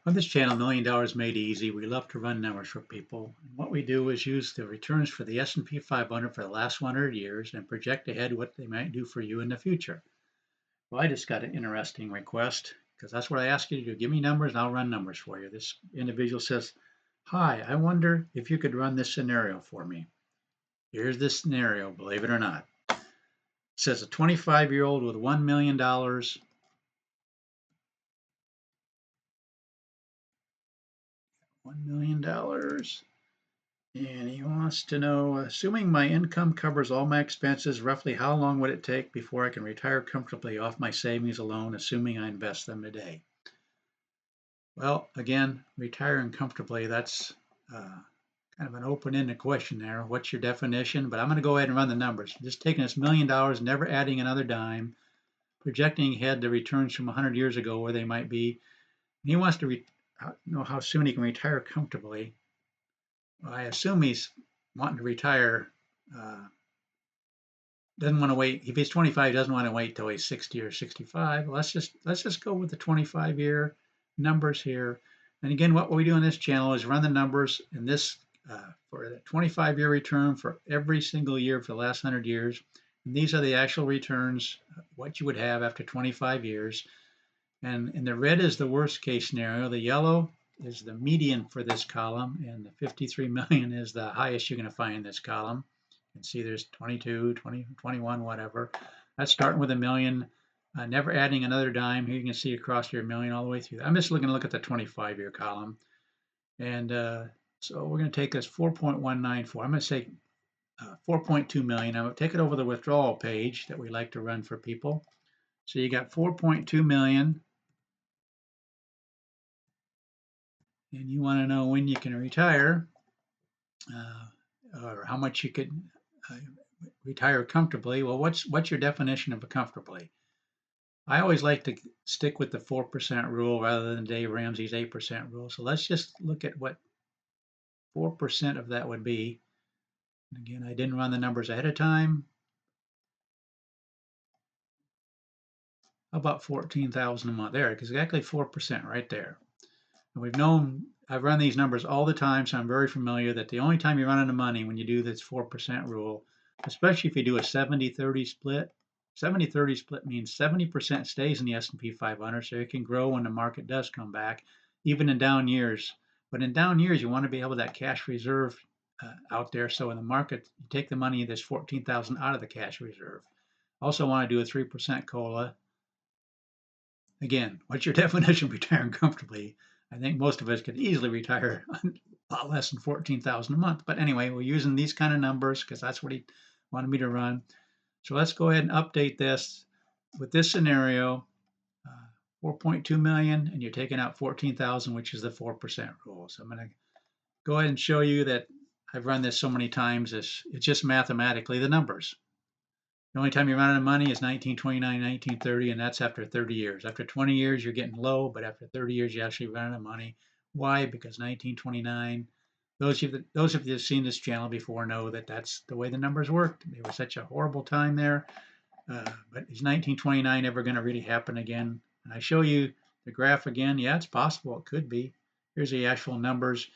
On this channel, $1 Million Made Easy, we love to run numbers for people. And what we do is use the returns for the S&P 500 for the last 100 years and project ahead what they might do for you in the future. Well, I just got an interesting request because that's what I ask you to do. Give me numbers and I'll run numbers for you. This individual says, "Hi, I wonder if you could run this scenario for me." Here's this scenario, believe it or not. It says a 25-year-old with $1 million $1 million. And he wants to know, assuming my income covers all my expenses, roughly how long would it take before I can retire comfortably off my savings alone, assuming I invest them today? Well, again, retiring comfortably, that's kind of an open-ended question there. What's your definition? But I'm going to go ahead and run the numbers. Just taking this $1 million, never adding another dime, projecting ahead the returns from 100 years ago where they might be. And he wants to know how soon he can retire comfortably. Well, I assume he's wanting to retire. Doesn't want to wait. If he's 25, doesn't want to wait till he's 60 or 65. Let's just go with the 25-year numbers here. And again, what we do on this channel is run the numbers in this for the 25-year return for every single year for the last 100 years. And these are the actual returns, what you would have after 25 years. And in the red is the worst case scenario. The yellow is the median for this column, and the 53 million is the highest you're going to find in this column. You can see there's 22, 20, 21, whatever. That's starting with $1 million, never adding another dime. Here you can see across your $1 million all the way through. I'm just looking to look at the 25-year column. And so we're going to take this 4.194. I'm going to say 4.2 million. I'm going to take it over the withdrawal page that we like to run for people. So you got 4.2 million. And you want to know when you can retire, or how much you could retire comfortably. Well, what's your definition of a comfortably? I always like to stick with the 4% rule rather than Dave Ramsey's 8% rule. So let's just look at what 4% of that would be. And again, I didn't run the numbers ahead of time. How about 14,000 a month? There, exactly 4% right there. And we've known, I've run these numbers all the time, so I'm very familiar that the only time you run out of money when you do this 4% rule, especially if you do a 70-30 split. 70-30 split means 70% stays in the S&P 500, so it can grow when the market does come back, even in down years. But in down years, you want to be able to have that cash reserve out there, so in the market, you take the money, this 14,000 out of the cash reserve. Also want to do a 3% COLA. Again, what's your definition of retiring comfortably? I think most of us could easily retire a lot less than 14,000 a month. But anyway, we're using these kind of numbers because that's what he wanted me to run. So let's go ahead and update this with this scenario, 4.2 million, and you're taking out 14,000, which is the 4% rule. So I'm going to go ahead and show you that I've run this so many times. It's just mathematically the numbers. The only time you run out of money is 1929, 1930, and that's after 30 years. After 20 years, you're getting low, but after 30 years, you actually run out of money. Why? Because 1929, those of you that have seen this channel before know that that's the way the numbers worked. They were such a horrible time there. But is 1929 ever going to really happen again? And I show you the graph again. Yeah, it's possible. It could be. Here's the actual numbers.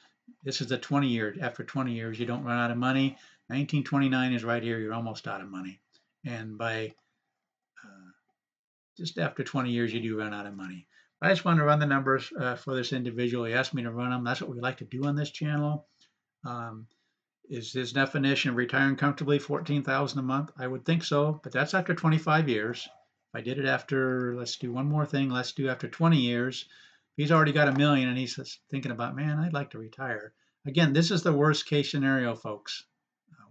This is the 20 year. After 20 years, you don't run out of money. 1929 is right here. You're almost out of money. And by just after 20 years, you do run out of money. I just wanted to run the numbers for this individual. He asked me to run them. That's what we like to do on this channel. Is his definition of retiring comfortably 14,000 a month? I would think so, but that's after 25 years. If I did it after, let's do one more thing. Let's do after 20 years. He's already got $1 million and he's thinking about, man, I'd like to retire. Again, this is the worst case scenario, folks.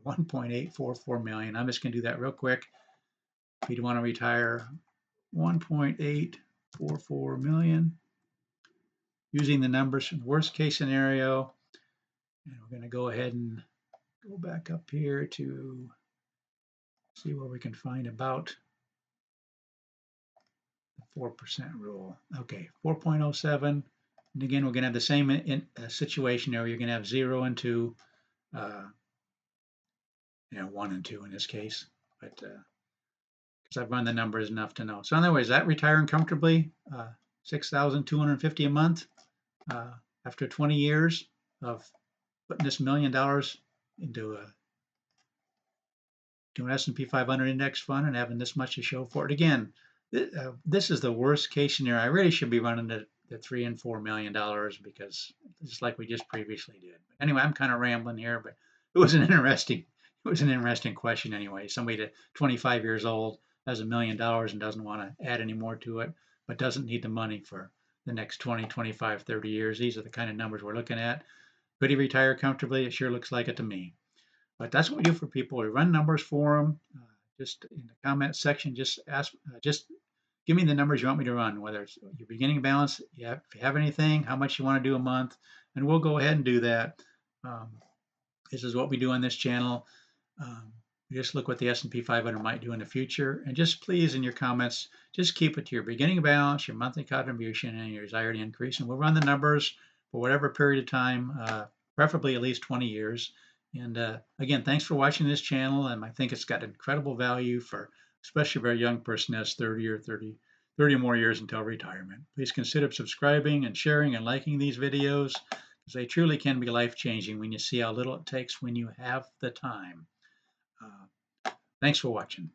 1.844 million. I'm just going to do that real quick. If you want to retire 1.844 million using the numbers from the worst case scenario. And we're going to go ahead and go back up here to see where we can find about the 4% rule. Okay, 4.07. And again, we're going to have the same situation there. You're going to have 0 and 2. 1 and 2 in this case, but because I've run the numbers enough to know. So in other words, that retiring comfortably, 6,250 a month. After 20 years of putting this $1 million into to an S&P 500 index fund and having this much to show for it. Again, this is the worst case scenario. I really should be running the $3 and $4 million because just like we just previously did. But anyway, I'm kind of rambling here, but it was an interesting question anyway. Somebody that 25 years old has $1 million and doesn't want to add any more to it, but doesn't need the money for the next 20, 25, 30 years. These are the kind of numbers we're looking at. Could he retire comfortably? It sure looks like it to me. But that's what we do for people. We run numbers for them. Just in the comment section, just just give me the numbers you want me to run, whether it's your beginning balance, if you have anything, how much you want to do a month, and we'll go ahead and do that. Um, this is what we do on this channel. We just look what the S&P 500 might do in the future, and just please in your comments, just keep it to your beginning balance, your monthly contribution, and your desired increase, and we'll run the numbers for whatever period of time, preferably at least 20 years. And again, thanks for watching this channel, and I think it's got incredible value for especially for a young person that's 30 or more years until retirement. Please consider subscribing and sharing and liking these videos because they truly can be life-changing when you see how little it takes when you have the time. Thanks for watching.